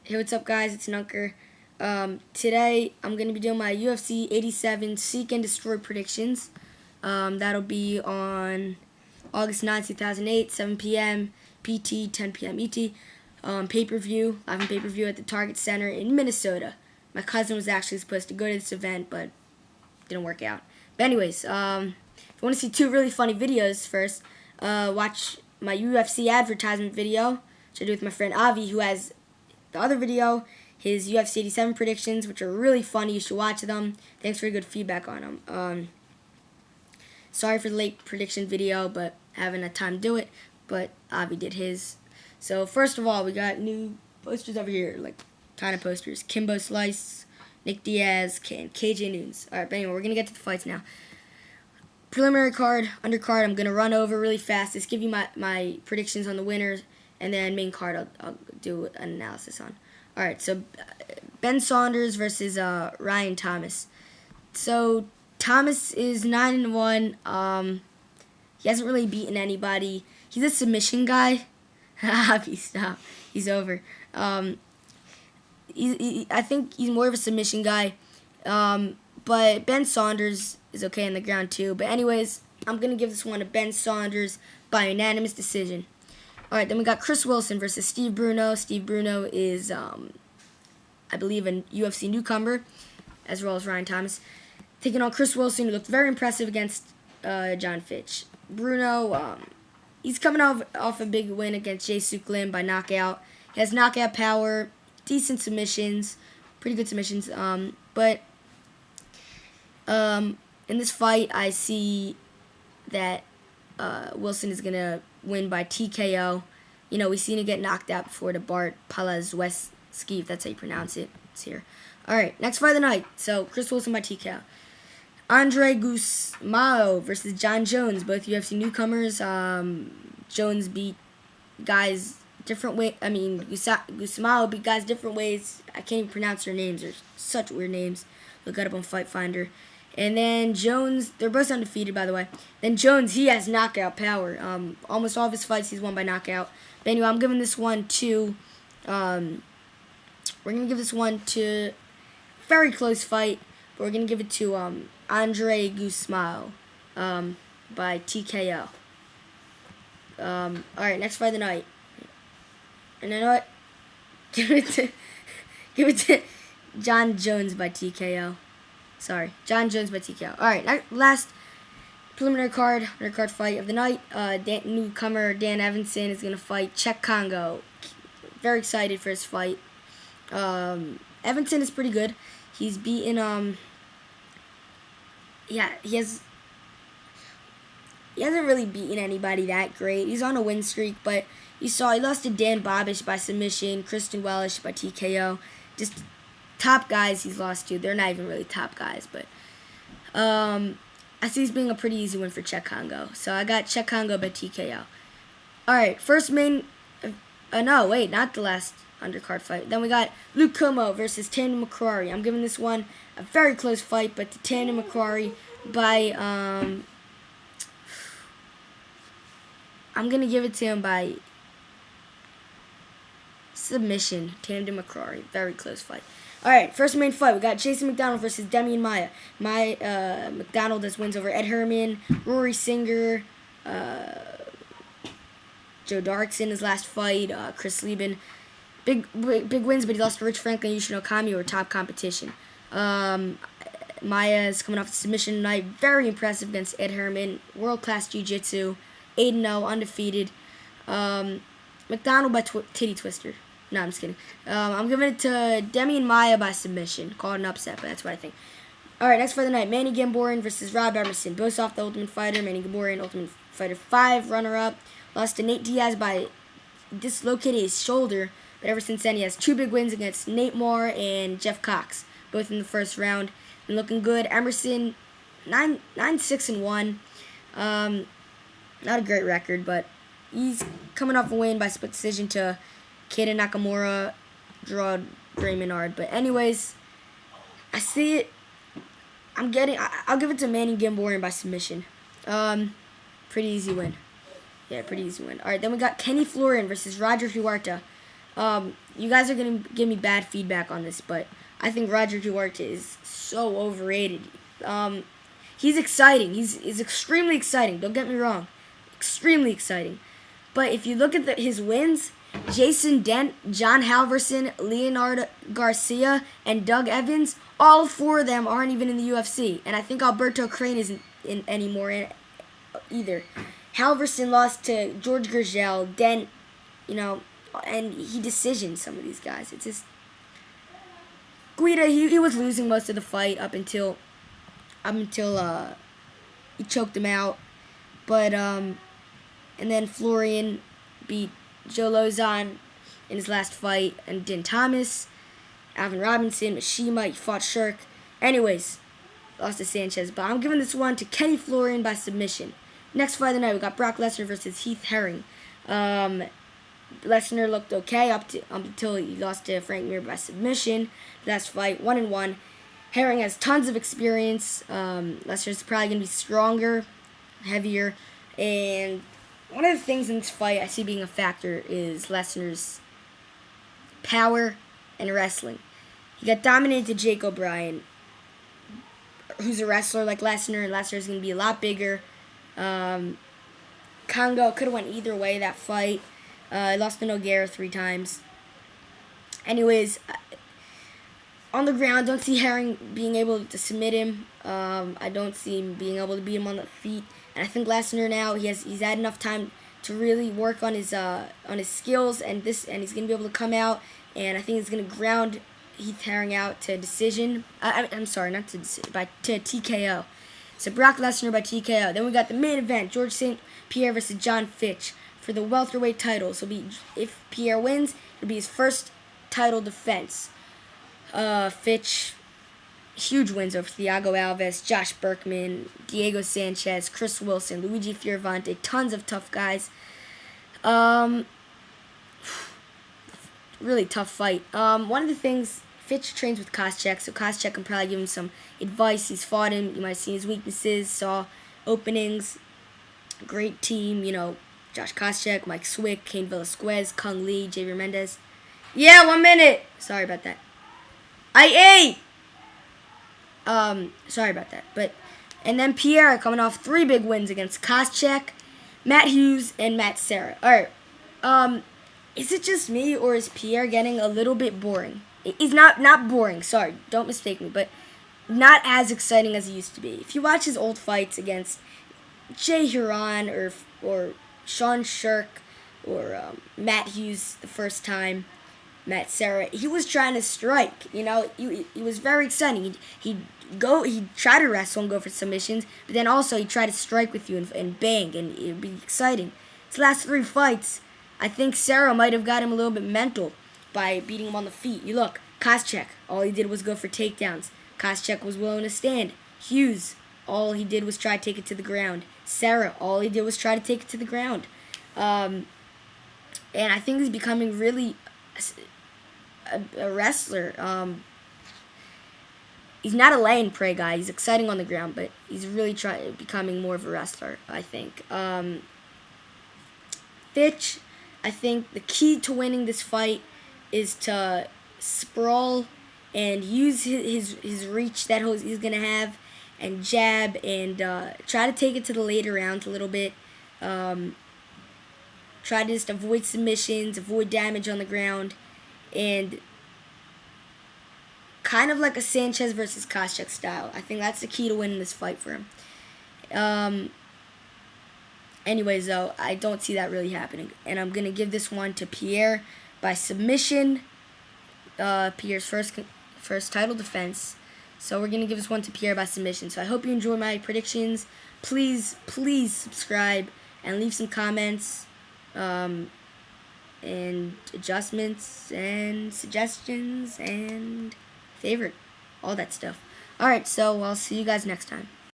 Hey, what's up, guys? It's Nunnker. Today, I'm going to be doing my UFC 87 Seek and Destroy predictions. That'll be on August 9th, 2008, 7 p.m. PT, 10 p.m. ET. Pay-per-view, live on pay-per-view at the Target Center in Minnesota. My cousin was actually supposed to go to this event, but didn't work out. But anyways, if you want to see two really funny videos first, watch my UFC advertisement video, which I do with my friend Avi, who has the other video, his UFC 87 predictions, which are really funny. You should watch them. Thanks for your good feedback on them. Sorry for the late prediction video, but haven't had time to do it. But Avi did his. So first of all, we got new posters over here, like kind of posters. Kimbo Slice, Nick Diaz, and KJ Nunes. All right, but anyway, we're gonna get to the fights now. Preliminary card, undercard. I'm gonna run over really fast. Just give you my predictions on the winners. And then main card, I'll do an analysis on. All right, so Ben Saunders versus Ryan Thomas. So Thomas is 9-1. He hasn't really beaten anybody. He's a submission guy. Stop. He's over. I think he's more of a submission guy. But Ben Saunders is okay on the ground too. But anyways, I'm gonna give this one to Ben Saunders by unanimous decision. All right, then we got Chris Wilson versus Steve Bruno. Steve Bruno is, I believe, a UFC newcomer, as well as Ryan Thomas. Taking on Chris Wilson, who looked very impressive against John Fitch. Bruno, he's coming off a big win against Jae Suk Lim by knockout. He has knockout power, decent submissions, pretty good submissions. But in this fight, I see that Wilson is going to win by TKO. You know, we've seen him get knocked out before to Bart Palazweski, if that's how you pronounce it. It's here. Alright, next fight of the night. So, Chris Wilson by TKO. Andre Gusmao versus John Jones, both UFC newcomers. Jones beat guys different way. I mean, Gusmao beat guys different ways. I can't even pronounce their names. They're such weird names. Look it up on Fight Finder. And then Jones, they're both undefeated, by the way. Then Jones, he has knockout power. Almost all of his fights, he's won by knockout. But anyway, I'm giving this one to, we're going to give this one to, very close fight, but we're going to give it to Andre Gusmao by TKO. Alright, next fight of the night. And you know what? Give it to John Jones by TKO. Sorry, John Jones by TKO. Alright, last preliminary card, undercard fight of the night. Newcomer Dan Evanson is going to fight Czech Congo. Very excited for his fight. Evanson is pretty good. He's beaten, he hasn't really beaten anybody that great. He's on a win streak, but you saw he lost to Dan Bobish by submission, Christian Wellish by TKO. Just top guys he's lost to. They're not even really top guys, but I see this being a pretty easy win for Czech Congo. So I got Czech Congo by TKO. Alright, first main, no, wait, not the last undercard fight. Then we got Luke Como versus Tandem McCrory. I'm giving this one a very close fight, but to Tandem McCrory by, I'm going to give it to him by submission. Tandem McCrory, very close fight. Alright, first main fight, we got Jason McDonald versus Demian Maia. McDonald has wins over Ed Herman, Rory Singer, Joe Darkson his last fight, Chris Lieben. Big wins, but he lost to Rich Franklin and Yushin Okami, who are top competition. Maia is coming off the submission tonight. Very impressive against Ed Herman. World-class jiu-jitsu. 8-0, undefeated. McDonald by Titty Twister. No, I'm just kidding. I'm giving it to Demian Maia by submission. Call it an upset, but that's what I think. Alright, next fight of the night. Manny Gamborin versus Rob Emerson. Both off the Ultimate Fighter. Manny Gamborin, Ultimate Fighter 5, runner-up. Lost to Nate Diaz by dislocating his shoulder. But ever since then, he has two big wins against Nate Moore and Jeff Cox. Both in the first round. And looking good. Emerson, 9-6-1. Not a great record, but he's coming off a win by split decision to Keita Nakamura, Gerard Raymond. But anyways, I see it. I'll give it to Manny Gamborin by submission. Pretty easy win. Yeah, pretty easy win. All right, then we got Kenny Florian versus Roger Huerta. You guys are going to give me bad feedback on this, but I think Roger Duarte is so overrated. He's exciting. He's extremely exciting. Don't get me wrong. Extremely exciting. But if you look at his wins, Jason Dent, John Halverson, Leonardo Garcia, and Doug Evans, all 4 of them aren't even in the UFC. And I think Alberto Crane isn't in anymore either. Halverson lost to George Gurgel, Dent, and he decisioned some of these guys. It's just Guida. He was losing most of the fight up until he choked him out, but and then Florian beat Joe Lozon in his last fight, and Din Thomas, Alvin Robinson, Mishima, he fought Shirk. Anyways, lost to Sanchez, but I'm giving this one to Kenny Florian by submission. Next fight of the night, we got Brock Lesnar versus Heath Herring. Lesnar looked okay up until he lost to Frank Mir by submission. Last fight, 1-1. Herring has tons of experience. Lesnar's probably going to be stronger, heavier, and one of the things in this fight I see being a factor is Lesnar's power and wrestling. He got dominated to Jake O'Brien, who's a wrestler like Lesnar, and Lesnar's going to be a lot bigger. Congo could have went either way that fight. He lost to Nogueira 3 times. Anyways, on the ground, don't see Herring being able to submit him. I don't see him being able to beat him on the feet. And I think Lesnar now he's had enough time to really work on his skills, and he's going to be able to come out, and I think he's going to ground Heath Herring out to decision. I'm sorry, not to decision, to TKO. So Brock Lesnar by TKO. Then we got the main event: George St. Pierre versus John Fitch for the welterweight title. So if Pierre wins, it'll be his first title defense. Fitch, huge wins over Thiago Alves, Josh Berkman, Diego Sanchez, Chris Wilson, Luigi Fioravante, tons of tough guys. Really tough fight. One of the things, Fitch trains with Koscheck, so Koscheck can probably give him some advice. He's fought him. You might have seen his weaknesses, saw openings. Great team, Josh Koscheck, Mike Swick, Cain Velasquez, Kung Lee, Javier Mendez. Yeah, 1 minute. Sorry about that. I ate. Sorry about that. And then Pierre coming off 3 big wins against Koscheck, Matt Hughes, and Matt Serra. All right. Is it just me, or is Pierre getting a little bit boring? He's not boring. Sorry, don't mistake me, but not as exciting as he used to be. If you watch his old fights against Jay Huron or Sean Shirk or Matt Hughes the first time, Matt Serra, he was trying to strike. He was very exciting. He'd try to wrestle and go for submissions, but then also he'd try to strike with you and bang, and it'd be exciting. His last 3 fights, I think Serra might have got him a little bit mental by beating him on the feet. You look, Koscheck, all he did was go for takedowns. Koscheck was willing to stand. Hughes, all he did was try to take it to the ground. Serra, all he did was try to take it to the ground. And I think he's becoming really a wrestler. He's not a lay and pray guy. He's exciting on the ground, but he's really becoming more of a wrestler, I think. Fitch, I think the key to winning this fight is to sprawl and use his reach that he's going to have, and jab, and try to take it to the later rounds a little bit. Try to just avoid submissions, avoid damage on the ground, and kind of like a Sanchez versus Koscheck style. I think that's the key to winning this fight for him. Anyways, though, I don't see that really happening. And I'm going to give this one to Pierre by submission. Pierre's first title defense. So we're going to give this one to Pierre by submission. So I hope you enjoy my predictions. Please subscribe and leave some comments and adjustments and suggestions and favorite, all that stuff. Alright, so I'll see you guys next time.